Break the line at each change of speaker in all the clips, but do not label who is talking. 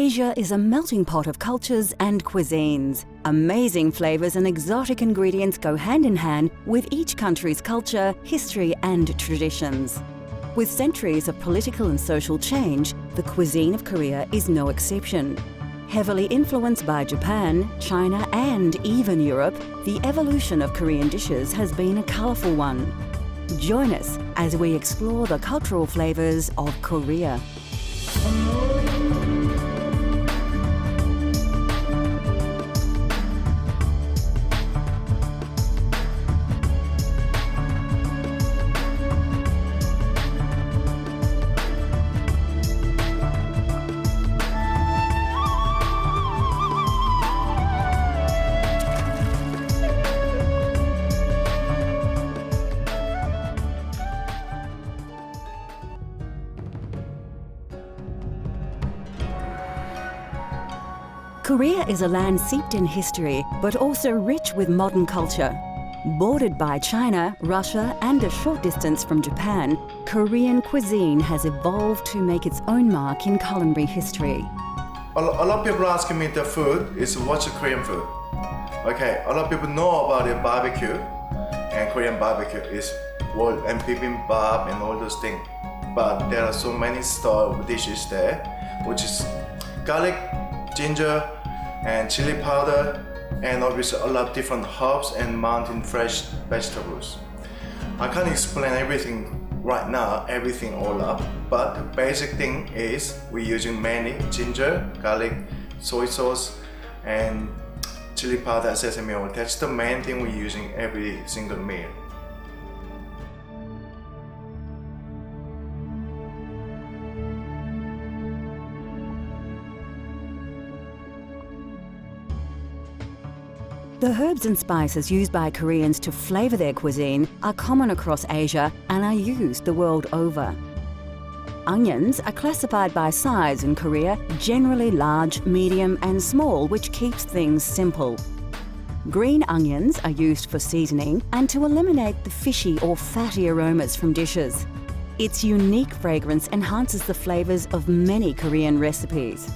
Asia is a melting pot of cultures and cuisines. Amazing flavors and exotic ingredients go hand in hand with each country's culture, history and traditions. With centuries of political and social change, the cuisine of Korea is no exception. Heavily influenced by Japan, China and even Europe, the evolution of Korean dishes has been a colourful one. Join us as we explore the cultural flavours of Korea. Korea is a land steeped in history, but also rich with modern culture. Bordered by China, Russia, and a short distance from Japan, Korean cuisine has evolved to make its own mark in culinary history.
A lot of people asking me the food is what's Korean food? Okay, a lot of people know about the barbecue, and Korean barbecue is and bibimbap and all those things. But there are so many style dishes there, which is garlic, ginger, and chili powder, and obviously a lot of different herbs and mountain fresh vegetables. I can't explain everything right now, everything all up, but the basic thing is we're using mainly ginger, garlic, soy sauce, and chili powder and sesame oil. That's the main thing we're using every single meal.
The herbs and spices used by Koreans to flavour their cuisine are common across Asia and are used the world over. Onions are classified by size in Korea, generally large, medium and small, which keeps things simple. Green onions are used for seasoning and to eliminate the fishy or fatty aromas from dishes. Its unique fragrance enhances the flavours of many Korean recipes.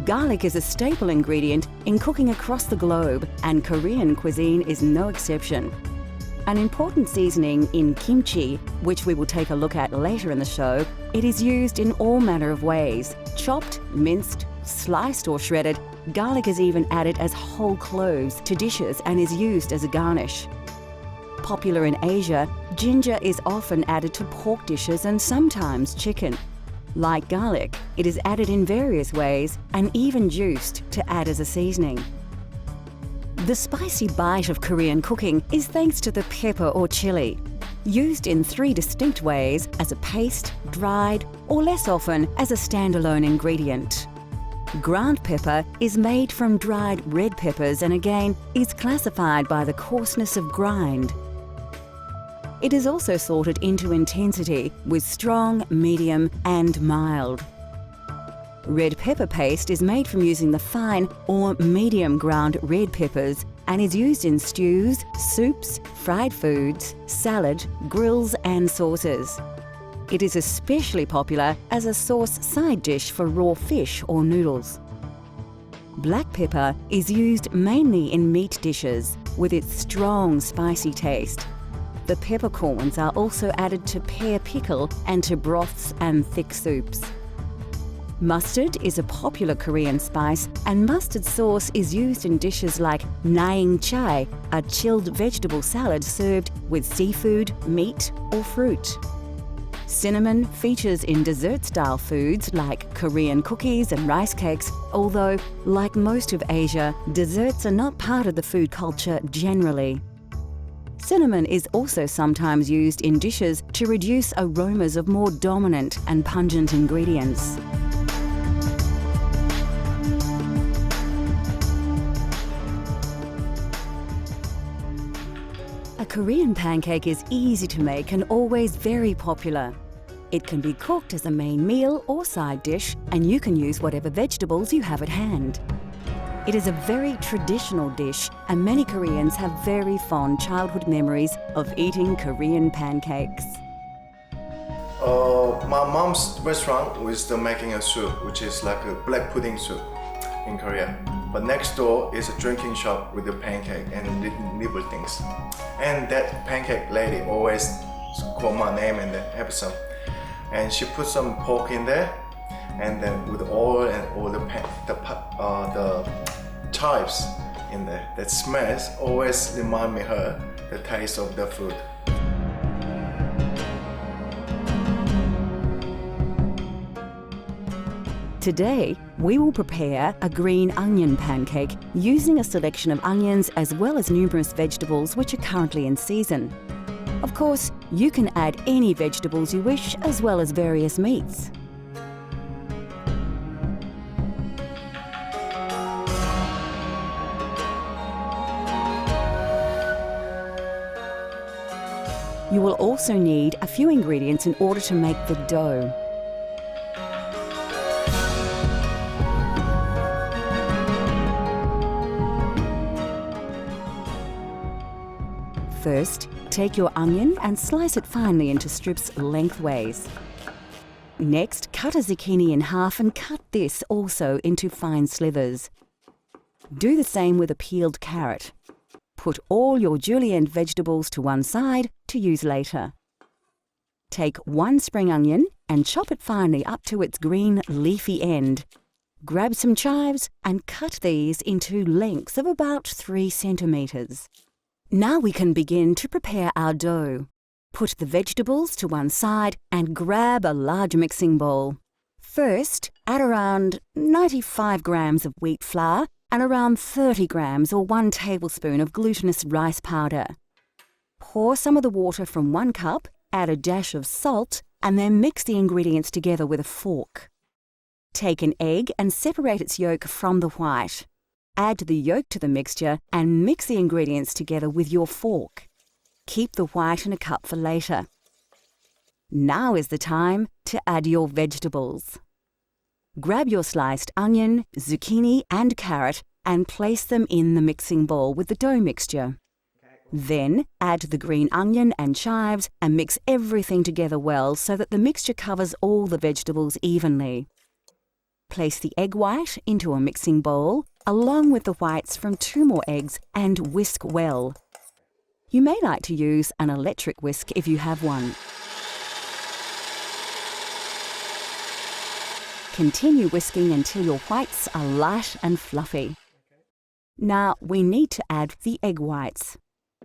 Garlic is a staple ingredient in cooking across the globe, and Korean cuisine is no exception. An important seasoning in kimchi, which we will take a look at later in the show, it is used in all manner of ways. Chopped, minced, sliced or shredded, garlic is even added as whole cloves to dishes and is used as a garnish. Popular in Asia, ginger is often added to pork dishes and sometimes chicken. Like garlic, it is added in various ways and even juiced to add as a seasoning. The spicy bite of Korean cooking is thanks to the pepper or chili. Used in 3 distinct ways, as a paste, dried, or less often as a standalone ingredient. Ground pepper is made from dried red peppers and again is classified by the coarseness of grind. It is also sorted into intensity with strong, medium and mild. Red pepper paste is made from using the fine or medium ground red peppers and is used in stews, soups, fried foods, salad, grills and sauces. It is especially popular as a sauce side dish for raw fish or noodles. Black pepper is used mainly in meat dishes with its strong, spicy taste. The peppercorns are also added to pear pickle and to broths and thick soups. Mustard is a popular Korean spice, and mustard sauce is used in dishes like naing chai, a chilled vegetable salad served with seafood, meat or fruit. Cinnamon features in dessert-style foods like Korean cookies and rice cakes, although, like most of Asia, desserts are not part of the food culture generally. Cinnamon is also sometimes used in dishes to reduce aromas of more dominant and pungent ingredients. A Korean pancake is easy to make and always very popular. It can be cooked as a main meal or side dish, and you can use whatever vegetables you have at hand. It is a very traditional dish, and many Koreans have very fond childhood memories of eating Korean pancakes.
my mom's restaurant was still making a soup, which is like a black pudding soup in Korea. But next door is a drinking shop with a pancake and nibble things. And that pancake lady always call my name in the episode. And she put some pork in there, and then with oil and all the chives in there. That smells always remind me her the taste of the food.
Today, we will prepare a green onion pancake using a selection of onions as well as numerous vegetables which are currently in season. Of course, you can add any vegetables you wish as well as various meats. You will also need a few ingredients in order to make the dough. First, take your onion and slice it finely into strips lengthways. Next, cut a zucchini in half and cut this also into fine slivers. Do the same with a peeled carrot. Put all your julienne vegetables to one side to use later. Take one spring onion and chop it finely up to its green leafy end. Grab some chives and cut these into lengths of about 3 centimeters. Now we can begin to prepare our dough. Put the vegetables to one side and grab a large mixing bowl. First, add around 95 grams of wheat flour and around 30 grams or 1 tablespoon of glutinous rice powder. Pour some of the water from 1 cup, add a dash of salt, and then mix the ingredients together with a fork. Take an egg and separate its yolk from the white. Add the yolk to the mixture and mix the ingredients together with your fork. Keep the white in a cup for later. Now is the time to add your vegetables. Grab your sliced onion, zucchini and carrot and place them in the mixing bowl with the dough mixture. Then add the green onion and chives and mix everything together well so that the mixture covers all the vegetables evenly. Place the egg white into a mixing bowl along with the whites from 2 more eggs and whisk well. You may like to use an electric whisk if you have one. Continue whisking until your whites are light and fluffy. Now we need to add the egg whites.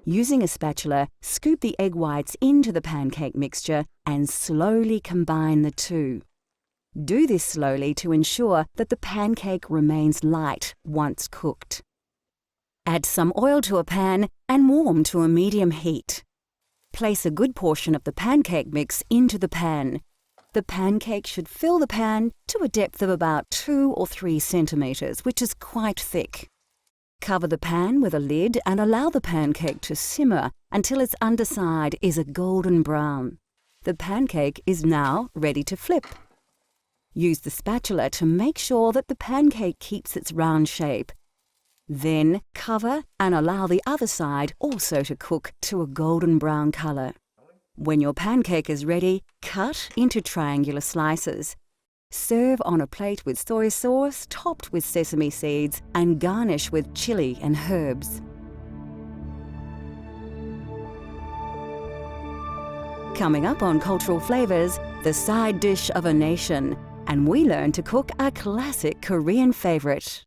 Using a spatula, scoop the egg whites into the pancake mixture and slowly combine the two. Do this slowly to ensure that the pancake remains light once cooked. Add some oil to a pan and warm to a medium heat. Place a good portion of the pancake mix into the pan. The pancake should fill the pan to a depth of about 2 or 3 centimeters, which is quite thick. Cover the pan with a lid and allow the pancake to simmer until its underside is a golden brown. The pancake is now ready to flip. Use the spatula to make sure that the pancake keeps its round shape. Then cover and allow the other side also to cook to a golden brown color. When your pancake is ready, cut into triangular slices. Serve on a plate with soy sauce topped with sesame seeds and garnish with chili and herbs. Coming up on Cultural Flavors, the side dish of a nation, and we learn to cook a classic Korean favorite.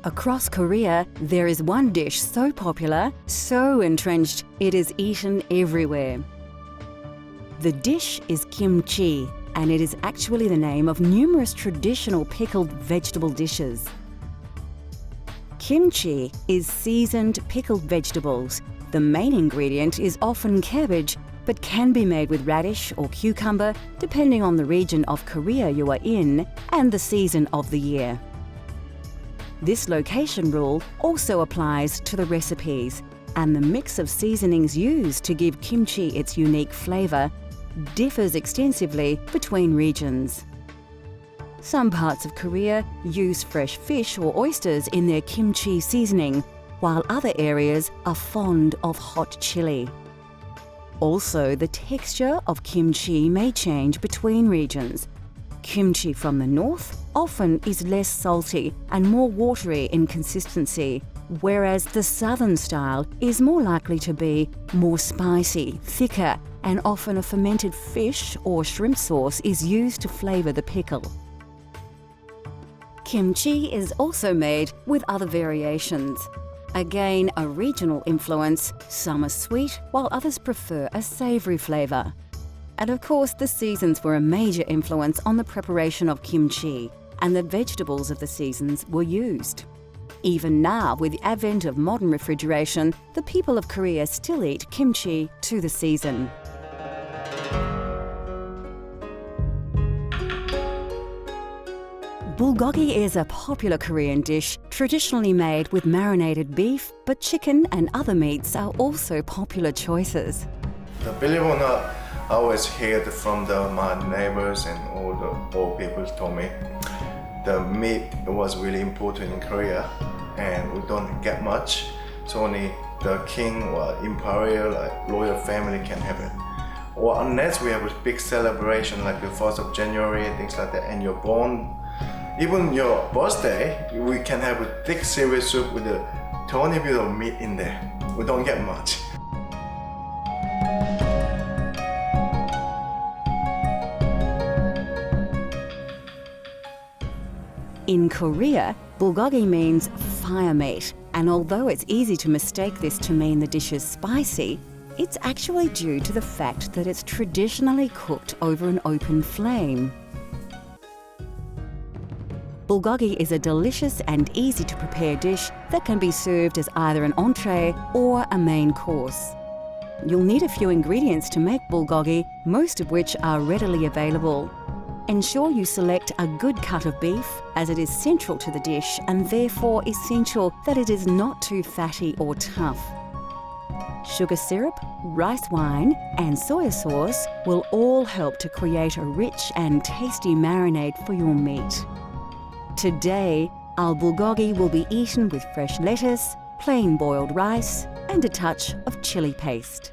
Across Korea, there is one dish so popular, so entrenched, it is eaten everywhere. The dish is kimchi, and it is actually the name of numerous traditional pickled vegetable dishes. Kimchi is seasoned pickled vegetables. The main ingredient is often cabbage, but can be made with radish or cucumber, depending on the region of Korea you are in and the season of the year. This location rule also applies to the recipes, and the mix of seasonings used to give kimchi its unique flavor differs extensively between regions. Some parts of Korea use fresh fish or oysters in their kimchi seasoning, while other areas are fond of hot chili. Also, the texture of kimchi may change between regions. Kimchi from the north often is less salty and more watery in consistency, whereas the southern style is more likely to be more spicy, thicker, and often a fermented fish or shrimp sauce is used to flavour the pickle. Kimchi is also made with other variations. Again, a regional influence. Some are sweet, while others prefer a savoury flavour. And of course, the seasons were a major influence on the preparation of kimchi, and the vegetables of the seasons were used. Even now, with the advent of modern refrigeration, the people of Korea still eat kimchi to the season. Bulgogi is a popular Korean dish, traditionally made with marinated beef, but chicken and other meats are also popular choices.
Believe it or not, I always heard from my neighbors and all the old people told me the meat was really important in Korea, and we don't get much, so only the king or imperial, like royal family can have it. Or unless we have a big celebration like the 1st of January and things like that, and you're born, even your birthday, we can have a thick cereal soup with a tiny bit of meat in there. We don't get much.
In Korea, bulgogi means fire meat, and although it's easy to mistake this to mean the dish is spicy, it's actually due to the fact that it's traditionally cooked over an open flame. Bulgogi is a delicious and easy to prepare dish that can be served as either an entree or a main course. You'll need a few ingredients to make bulgogi, most of which are readily available. Ensure you select a good cut of beef, as it is central to the dish and therefore essential that it is not too fatty or tough. Sugar syrup, rice wine and soy sauce will all help to create a rich and tasty marinade for your meat. Today, our bulgogi will be eaten with fresh lettuce, plain boiled rice and a touch of chili paste.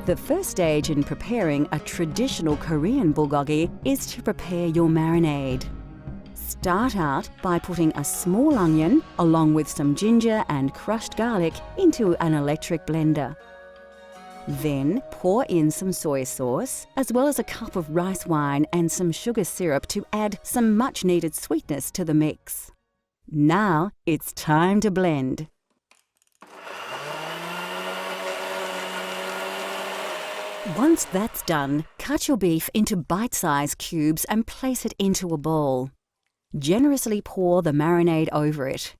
The first stage in preparing a traditional Korean bulgogi is to prepare your marinade. Start out by putting a small onion along with some ginger and crushed garlic into an electric blender. Then pour in some soy sauce, as well as a cup of rice wine and some sugar syrup to add some much needed sweetness to the mix. Now it's time to blend. Once that's done, cut your beef into bite-sized cubes and place it into a bowl. Generously pour the marinade over it.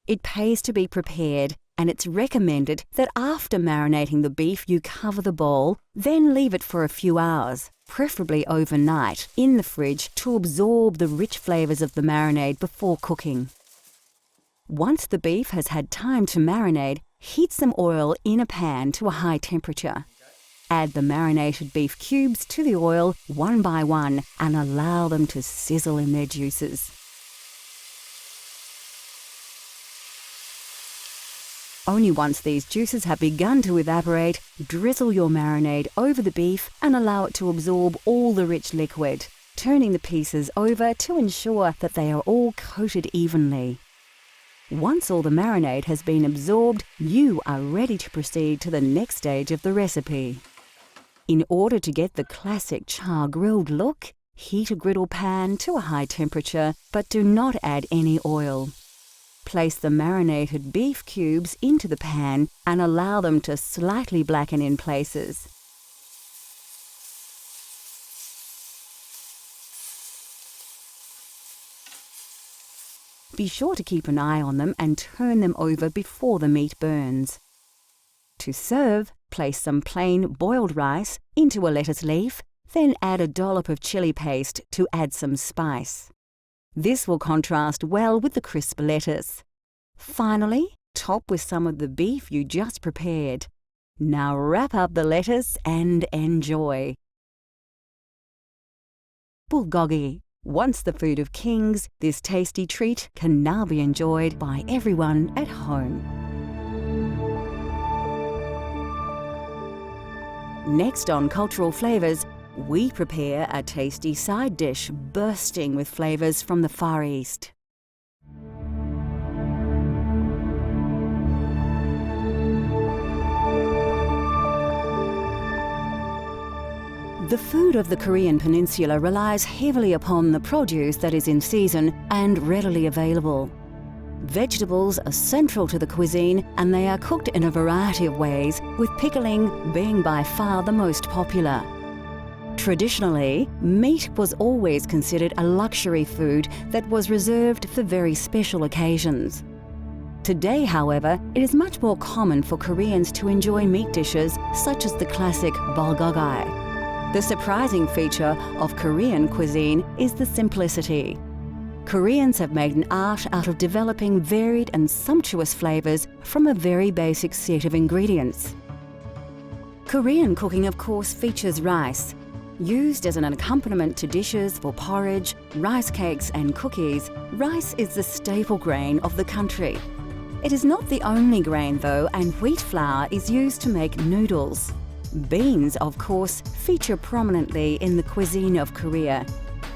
It pays to be prepared, and it's recommended that after marinating the beef you cover the bowl, then leave it for a few hours, preferably overnight, in the fridge to absorb the rich flavours of the marinade before cooking. Once the beef has had time to marinate, heat some oil in a pan to a high temperature. Add the marinated beef cubes to the oil one by one and allow them to sizzle in their juices. Only once these juices have begun to evaporate, drizzle your marinade over the beef and allow it to absorb all the rich liquid, turning the pieces over to ensure that they are all coated evenly. Once all the marinade has been absorbed, you are ready to proceed to the next stage of the recipe. In order to get the classic char-grilled look, heat a griddle pan to a high temperature, but do not add any oil. Place the marinated beef cubes into the pan and allow them to slightly blacken in places. Be sure to keep an eye on them and turn them over before the meat burns. To serve, place some plain boiled rice into a lettuce leaf, Then add a dollop of chili paste to add some spice. This will contrast well with the crisp lettuce. Finally, top with some of the beef you just prepared. Now wrap up the lettuce and enjoy. Bulgogi. Once the food of kings, this tasty treat can now be enjoyed by everyone at home. Next on Cultural Flavours, we prepare a tasty side dish bursting with flavours from the Far East. The food of the Korean peninsula relies heavily upon the produce that is in season and readily available. Vegetables are central to the cuisine and they are cooked in a variety of ways, with pickling being by far the most popular. Traditionally, meat was always considered a luxury food that was reserved for very special occasions. Today, however, it is much more common for Koreans to enjoy meat dishes such as the classic bulgogi. The surprising feature of Korean cuisine is the simplicity. Koreans have made an art out of developing varied and sumptuous flavours from a very basic set of ingredients. Korean cooking, of course, features rice. Used as an accompaniment to dishes for porridge, rice cakes and cookies, rice is the staple grain of the country. It is not the only grain though, and wheat flour is used to make noodles. Beans, of course, feature prominently in the cuisine of Korea.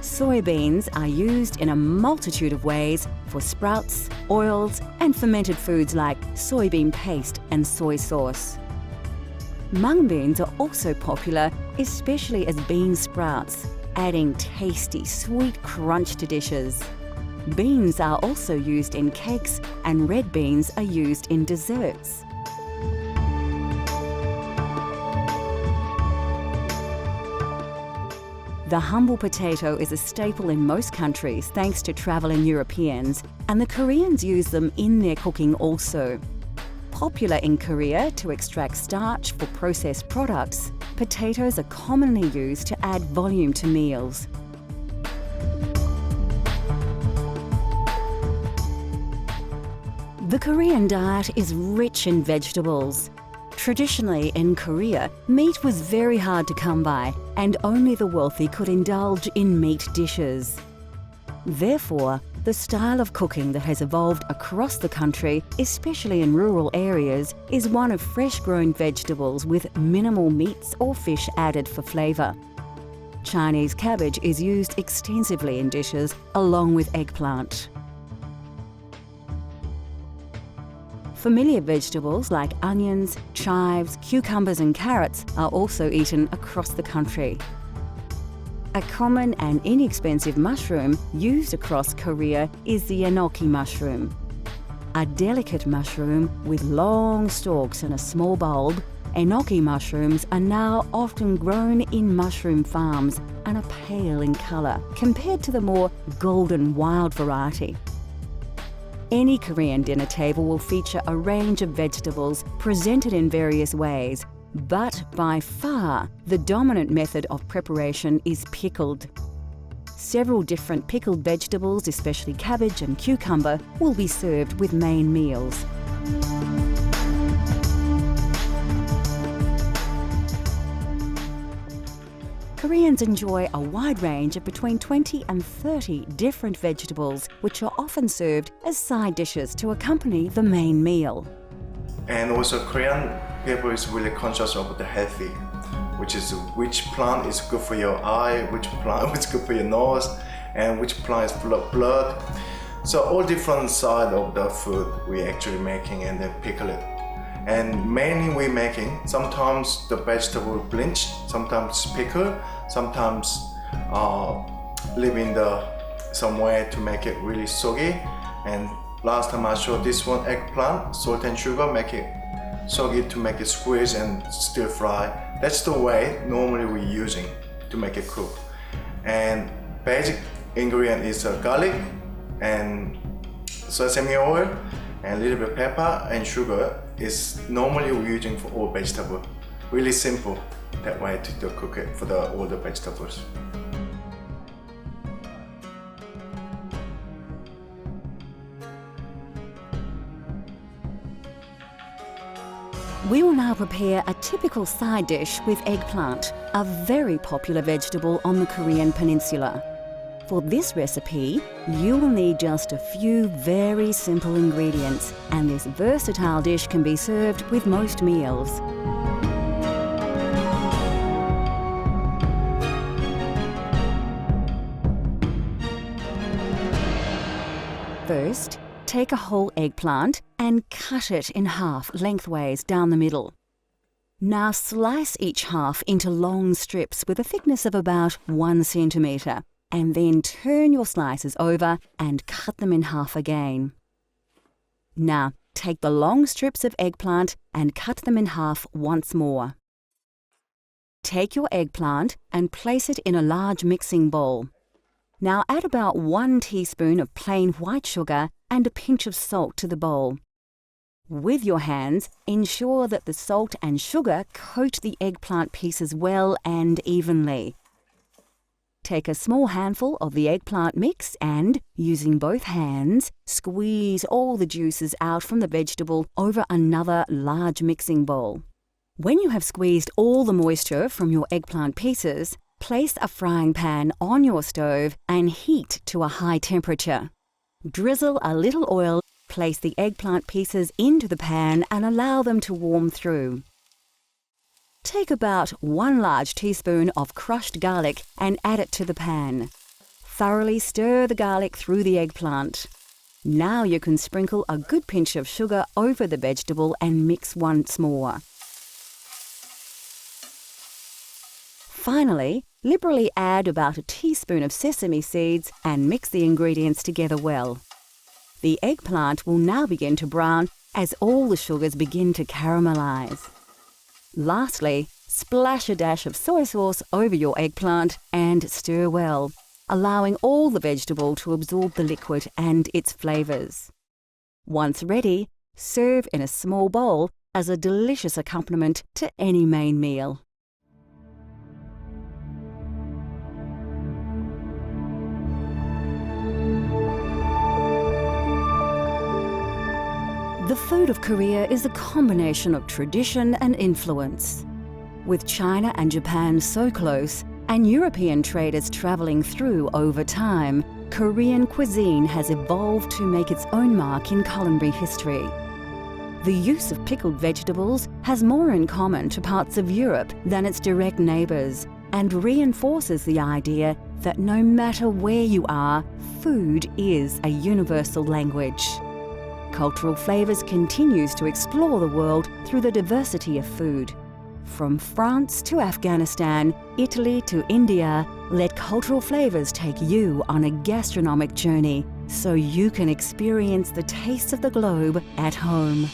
Soybeans are used in a multitude of ways for sprouts, oils, and fermented foods like soybean paste and soy sauce. Mung beans are also popular, especially as bean sprouts, adding tasty, sweet crunch to dishes. Beans are also used in cakes, and red beans are used in desserts. The humble potato is a staple in most countries thanks to travelling Europeans, and the Koreans use them in their cooking also. Popular in Korea to extract starch for processed products, potatoes are commonly used to add volume to meals. The Korean diet is rich in vegetables. Traditionally in Korea, meat was very hard to come by, and only the wealthy could indulge in meat dishes. Therefore, the style of cooking that has evolved across the country, especially in rural areas, is one of fresh-grown vegetables with minimal meats or fish added for flavour. Chinese cabbage is used extensively in dishes, along with eggplant. Familiar vegetables like onions, chives, cucumbers and carrots are also eaten across the country. A common and inexpensive mushroom used across Korea is the enoki mushroom. A delicate mushroom with long stalks and a small bulb, enoki mushrooms are now often grown in mushroom farms and are pale in colour compared to the more golden wild variety. Any Korean dinner table will feature a range of vegetables presented in various ways, but by far the dominant method of preparation is pickled. Several different pickled vegetables, especially cabbage and cucumber, will be served with main meals. Koreans enjoy a wide range of between 20 and 30 different vegetables, which are often served as side dishes to accompany the main meal.
And also Korean people is really conscious of the healthy, which is which plant is good for your eye, which plant is good for your nose, and which plant is full of blood. So all different side of the food we actually making and then pickle it. And mainly we making, sometimes the vegetable bleach, sometimes pickle, sometimes leave in some way to make it really soggy. And last time I showed this one, eggplant, salt and sugar, make it soggy to make it squeeze and stir fry. That's the way normally we're using to make it cook. And basic ingredient is garlic and sesame oil and a little bit pepper and sugar is normally we're using for all vegetable. Really simple that way to cook it for all the vegetables.
We will now prepare a typical side dish with eggplant, a very popular vegetable on the Korean peninsula. For this recipe, you will need just a few very simple ingredients, and this versatile dish can be served with most meals. First, take a whole eggplant and cut it in half lengthways down the middle. Now slice each half into long strips with a thickness of about 1 centimetre, and then turn your slices over and cut them in half again. Now take the long strips of eggplant and cut them in half once more. Take your eggplant and place it in a large mixing bowl. Now add about 1 teaspoon of plain white sugar and a pinch of salt to the bowl. With your hands, ensure that the salt and sugar coat the eggplant pieces well and evenly. Take a small handful of the eggplant mix and, using both hands, squeeze all the juices out from the vegetable over another large mixing bowl. When you have squeezed all the moisture from your eggplant pieces, place a frying pan on your stove and heat to a high temperature. Drizzle a little oil, place the eggplant pieces into the pan and allow them to warm through. Take about 1 large teaspoon of crushed garlic and add it to the pan. Thoroughly stir the garlic through the eggplant. Now you can sprinkle a good pinch of sugar over the vegetable and mix once more. Finally, liberally add about a teaspoon of sesame seeds and mix the ingredients together well. The eggplant will now begin to brown as all the sugars begin to caramelize. Lastly, splash a dash of soy sauce over your eggplant and stir well, allowing all the vegetable to absorb the liquid and its flavors. Once ready, serve in a small bowl as a delicious accompaniment to any main meal. The food of Korea is a combination of tradition and influence. With China and Japan so close, and European traders traveling through over time, Korean cuisine has evolved to make its own mark in culinary history. The use of pickled vegetables has more in common to parts of Europe than its direct neighbours, and reinforces the idea that no matter where you are, food is a universal language. Cultural Flavours continues to explore the world through the diversity of food. From France to Afghanistan, Italy to India, let Cultural Flavours take you on a gastronomic journey so you can experience the taste of the globe at home.